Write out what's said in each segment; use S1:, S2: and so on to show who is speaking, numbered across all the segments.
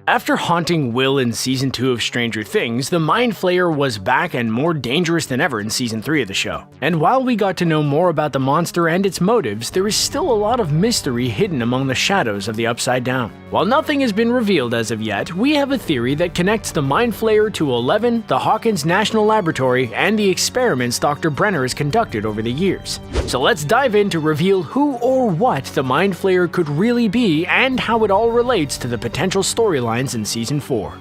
S1: After haunting Will in Season 2 of Stranger Things, the Mind Flayer was back and more dangerous than ever in Season 3 of the show. And while we got to know more about the monster and its motives, there is still a lot of mystery hidden among the shadows of the Upside Down. While nothing has been revealed as of yet, we have a theory that connects the Mind Flayer to 11, the Hawkins National Laboratory, and the experiments Dr. Brenner has conducted over the years. So let's dive in to reveal who or what the Mind Flayer could really be and how it all relates to the potential storylines in Season 4.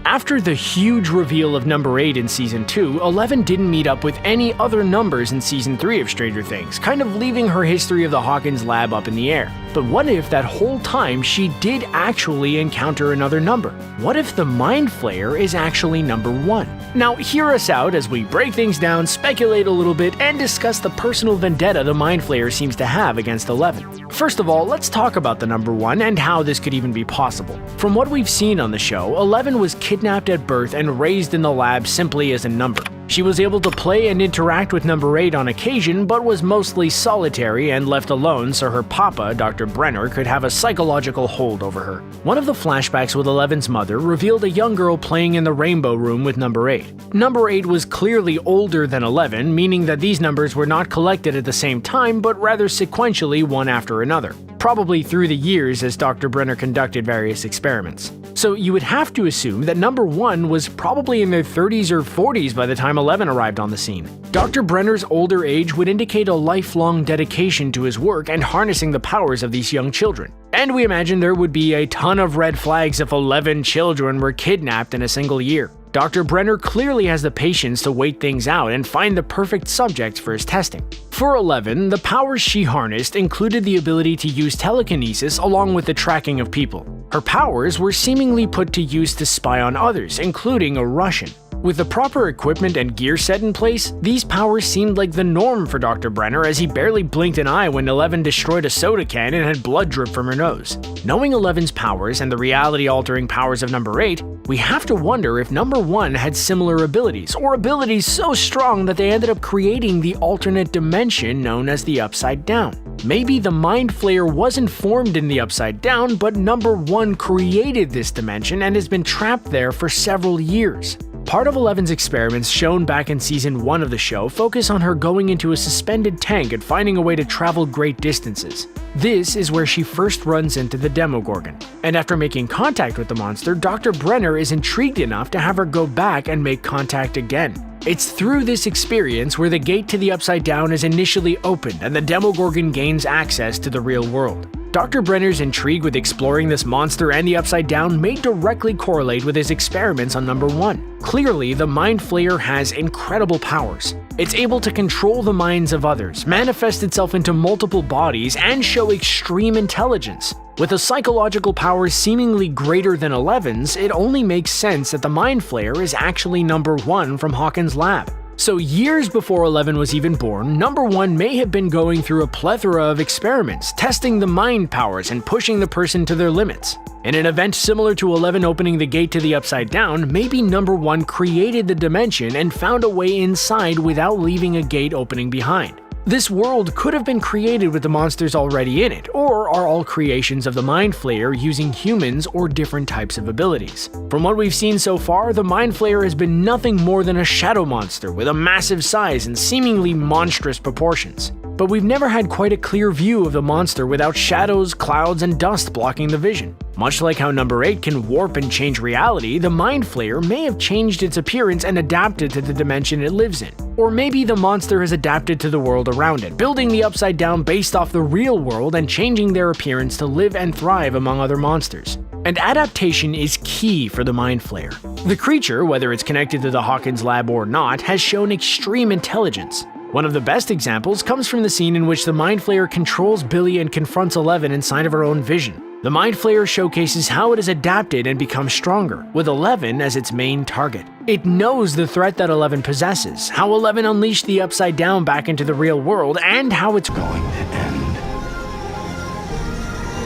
S1: After the huge reveal of number 8 in Season 2, 11 didn't meet up with any other numbers in Season 3 of Stranger Things, kind of leaving her history of the Hawkins lab up in the air. But what if that whole time she did actually encounter another number? What if the Mind Flayer is actually number 1? Now hear us out as we break things down, speculate a little bit, and discuss the personal vendetta the Mind Flayer seems to have against 11. First of all, let's talk about the number 1 and how this could even be possible. From what we've seen on the show, 11 was kidnapped at birth and raised in the lab simply as a number. She was able to play and interact with number 8 on occasion, but was mostly solitary and left alone so her papa, Dr. Brenner, could have a psychological hold over her. One of the flashbacks with 11's mother revealed a young girl playing in the rainbow room with number 8. Number 8 was clearly older than 11, meaning that these numbers were not collected at the same time, but rather sequentially one after another, probably through the years as Dr. Brenner conducted various experiments. So you would have to assume that number 1 was probably in their 30s or 40s by the time 11 arrived on the scene. Dr. Brenner's older age would indicate a lifelong dedication to his work and harnessing the powers of these young children. And we imagine there would be a ton of red flags if 11 children were kidnapped in a single year. Dr. Brenner clearly has the patience to wait things out and find the perfect subjects for his testing. For 11, the powers she harnessed included the ability to use telekinesis along with the tracking of people. Her powers were seemingly put to use to spy on others, including a Russian. With the proper equipment and gear set in place, these powers seemed like the norm for Dr. Brenner as he barely blinked an eye when 11 destroyed a soda can and had blood drip from her nose. Knowing 11's powers and the reality-altering powers of number 8, we have to wonder if number 1 had similar abilities, or abilities so strong that they ended up creating the alternate dimension known as the Upside Down. Maybe the Mind Flayer wasn't formed in the Upside Down, but number 1 created this dimension and has been trapped there for several years. Part of 11's experiments shown back in Season 1 of the show focus on her going into a suspended tank and finding a way to travel great distances. This is where she first runs into the Demogorgon. And after making contact with the monster, Dr. Brenner is intrigued enough to have her go back and make contact again. It's through this experience where the gate to the Upside Down is initially opened and the Demogorgon gains access to the real world. Dr. Brenner's intrigue with exploring this monster and the Upside Down may directly correlate with his experiments on number 1. Clearly, the Mind Flayer has incredible powers. It's able to control the minds of others, manifest itself into multiple bodies, and show extreme intelligence. With the psychological powers seemingly greater than 11's, it only makes sense that the Mind Flayer is actually number 1 from Hawkins' lab. So years before 11 was even born, number 1 may have been going through a plethora of experiments, testing the mind powers and pushing the person to their limits. In an event similar to 11 opening the gate to the Upside Down, maybe number 1 created the dimension and found a way inside without leaving a gate opening behind. This world could have been created with the monsters already in it, or are all creations of the Mind Flayer using humans or different types of abilities. From what we've seen so far, the Mind Flayer has been nothing more than a shadow monster with a massive size and seemingly monstrous proportions. But we've never had quite a clear view of the monster without shadows, clouds, and dust blocking the vision. Much like how number 8 can warp and change reality, the Mind Flayer may have changed its appearance and adapted to the dimension it lives in. Or maybe the monster has adapted to the world around it, building the Upside Down based off the real world and changing their appearance to live and thrive among other monsters. And adaptation is key for the Mind Flayer. The creature, whether it's connected to the Hawkins lab or not, has shown extreme intelligence. One of the best examples comes from the scene in which the Mind Flayer controls Billy and confronts 11 inside of her own vision. The Mind Flayer showcases how it has adapted and become stronger, with 11 as its main target. It knows the threat that 11 possesses, how 11 unleashed the Upside Down back into the real world, and how it's going to end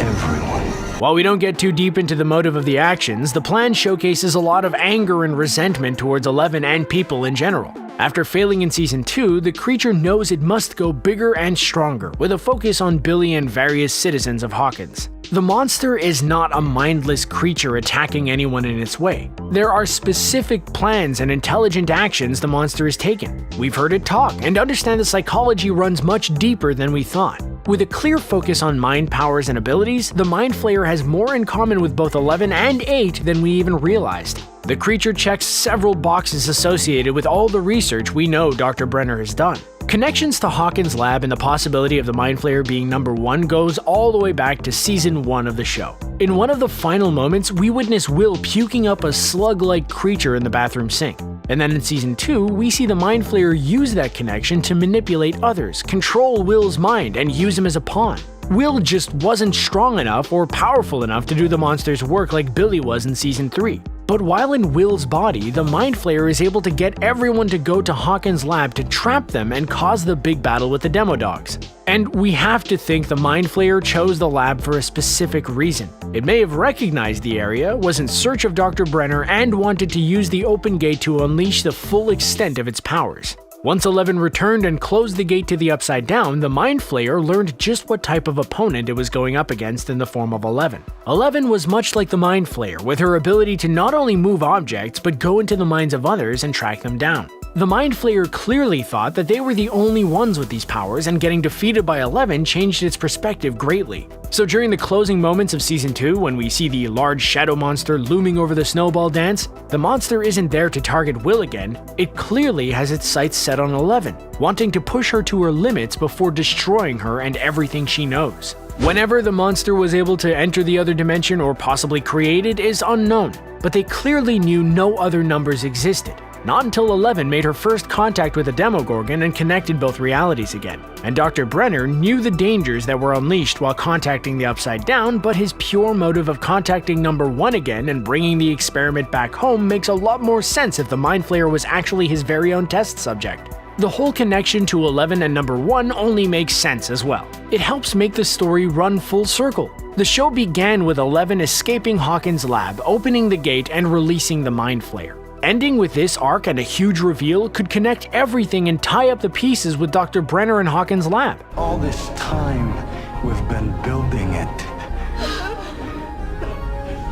S1: everyone. While we don't get too deep into the motive of the actions, the plan showcases a lot of anger and resentment towards 11 and people in general. After failing in Season 2, the creature knows it must go bigger and stronger, with a focus on Billy and various citizens of Hawkins. The monster is not a mindless creature attacking anyone in its way. There are specific plans and intelligent actions the monster has taken. We've heard it talk and understand the psychology runs much deeper than we thought. With a clear focus on mind powers and abilities, the Mind Flayer has more in common with both 11 and 8 than we even realized. The creature checks several boxes associated with all the research we know Dr. Brenner has done. Connections to Hawkins' lab and the possibility of the Mind Flayer being number 1 goes all the way back to Season 1 of the show. In one of the final moments, we witness Will puking up a slug-like creature in the bathroom sink. And then in Season 2, we see the Mind Flayer use that connection to manipulate others, control Will's mind, and use him as a pawn. Will just wasn't strong enough or powerful enough to do the monster's work like Billy was in Season 3. But while in Will's body, the Mind Flayer is able to get everyone to go to Hawkins' lab to trap them and cause the big battle with the demo dogs. And we have to think the Mind Flayer chose the lab for a specific reason. It may have recognized the area, was in search of Dr. Brenner, and wanted to use the open gate to unleash the full extent of its powers. Once 11 returned and closed the gate to the Upside Down, the Mind Flayer learned just what type of opponent it was going up against in the form of 11. 11 was much like the Mind Flayer, with her ability to not only move objects, but go into the minds of others and track them down. The Mind Flayer clearly thought that they were the only ones with these powers, and getting defeated by 11 changed its perspective greatly. So during the closing moments of Season 2, when we see the large shadow monster looming over the snowball dance, the monster isn't there to target Will again, it clearly has its sights set on 11, wanting to push her to her limits before destroying her and everything she knows. Whenever the monster was able to enter the other dimension or possibly create it is unknown, but they clearly knew no other numbers existed. Not until 11 made her first contact with the Demogorgon and connected both realities again. And Dr. Brenner knew the dangers that were unleashed while contacting the Upside Down, but his pure motive of contacting number 1 again and bringing the experiment back home makes a lot more sense if the Mind Flayer was actually his very own test subject. The whole connection to 11 and number 1 only makes sense as well. It helps make the story run full circle. The show began with 11 escaping Hawkins' lab, opening the gate and releasing the Mind Flayer. Ending with this arc and a huge reveal could connect everything and tie up the pieces with Dr. Brenner and Hawkins' lab.
S2: All this time, we've been building it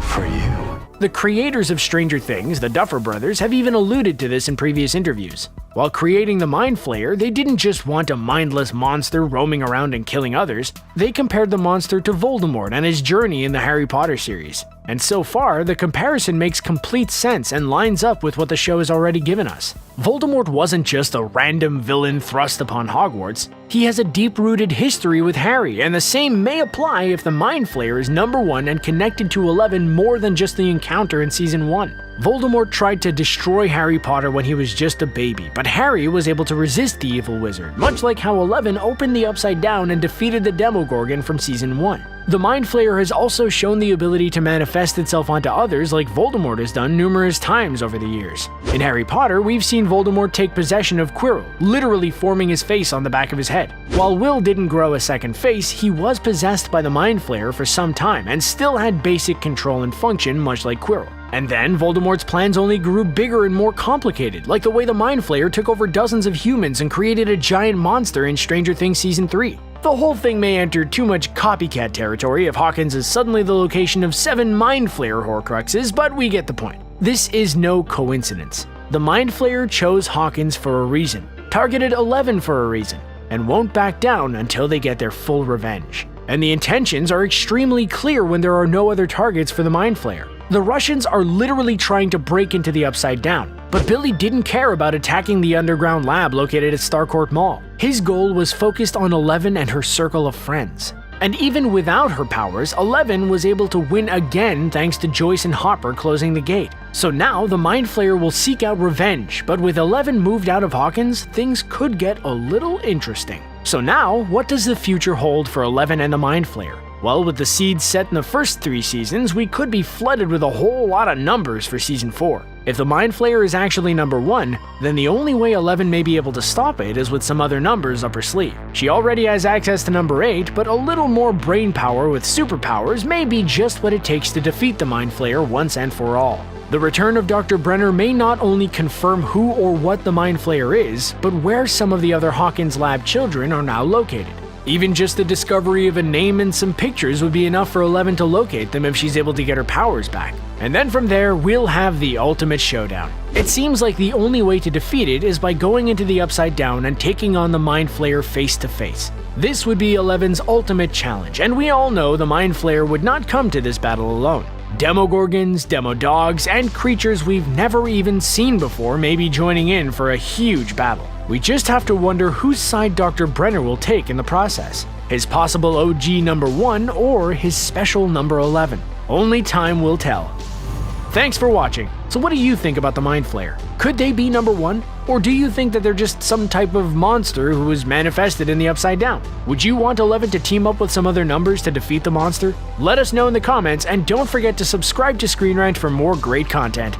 S2: for you.
S1: The creators of Stranger Things, the Duffer Brothers, have even alluded to this in previous interviews. While creating the Mind Flayer, they didn't just want a mindless monster roaming around and killing others, they compared the monster to Voldemort and his journey in the Harry Potter series. And so far, the comparison makes complete sense and lines up with what the show has already given us. Voldemort wasn't just a random villain thrust upon Hogwarts, he has a deep-rooted history with Harry, and the same may apply if the Mind Flayer is number 1 and connected to 11 more than just the encounter in Season 1. Voldemort tried to destroy Harry Potter when he was just a baby, but Harry was able to resist the evil wizard, much like how 11 opened the Upside Down and defeated the Demogorgon from Season 1. The Mind Flayer has also shown the ability to manifest itself onto others like Voldemort has done numerous times over the years. In Harry Potter, we've seen Voldemort take possession of Quirrell, literally forming his face on the back of his head. While Will didn't grow a second face, he was possessed by the Mind Flayer for some time and still had basic control and function much like Quirrell. And then Voldemort's plans only grew bigger and more complicated, like the way the Mind Flayer took over dozens of humans and created a giant monster in Stranger Things Season 3. The whole thing may enter too much copycat territory if Hawkins is suddenly the location of 7 Mind Flayer Horcruxes, but we get the point. This is no coincidence. The Mind Flayer chose Hawkins for a reason, targeted 11 for a reason, and won't back down until they get their full revenge. And the intentions are extremely clear when there are no other targets for the Mind Flayer. The Russians are literally trying to break into the Upside Down, but Billy didn't care about attacking the underground lab located at Starcourt Mall. His goal was focused on 11 and her circle of friends. And even without her powers, 11 was able to win again thanks to Joyce and Hopper closing the gate. So now the Mind Flayer will seek out revenge, but with 11 moved out of Hawkins, things could get a little interesting. So now, what does the future hold for 11 and the Mind Flayer? Well, with the seeds set in the first 3 seasons, we could be flooded with a whole lot of numbers for Season 4. If the Mind Flayer is actually number 1, then the only way 11 may be able to stop it is with some other numbers up her sleeve. She already has access to number 8, but a little more brain power with superpowers may be just what it takes to defeat the Mind Flayer once and for all. The return of Dr. Brenner may not only confirm who or what the Mind Flayer is, but where some of the other Hawkins lab children are now located. Even just the discovery of a name and some pictures would be enough for Eleven to locate them if she's able to get her powers back. And then from there, we'll have the ultimate showdown. It seems like the only way to defeat it is by going into the Upside Down and taking on the Mind Flayer face to face. This would be Eleven's ultimate challenge, and we all know the Mind Flayer would not come to this battle alone. Demogorgons, Demodogs, and creatures we've never even seen before may be joining in for a huge battle. We just have to wonder whose side Dr. Brenner will take in the process. His possible OG number 1 or his special number 11. Only time will tell. Thanks for watching. So what do you think about the Mind Flayer? Could they be number 1? Or do you think that they're just some type of monster who was manifested in the Upside Down? Would you want 11 to team up with some other numbers to defeat the monster? Let us know in the comments, and don't forget to subscribe to Screen Rant for more great content.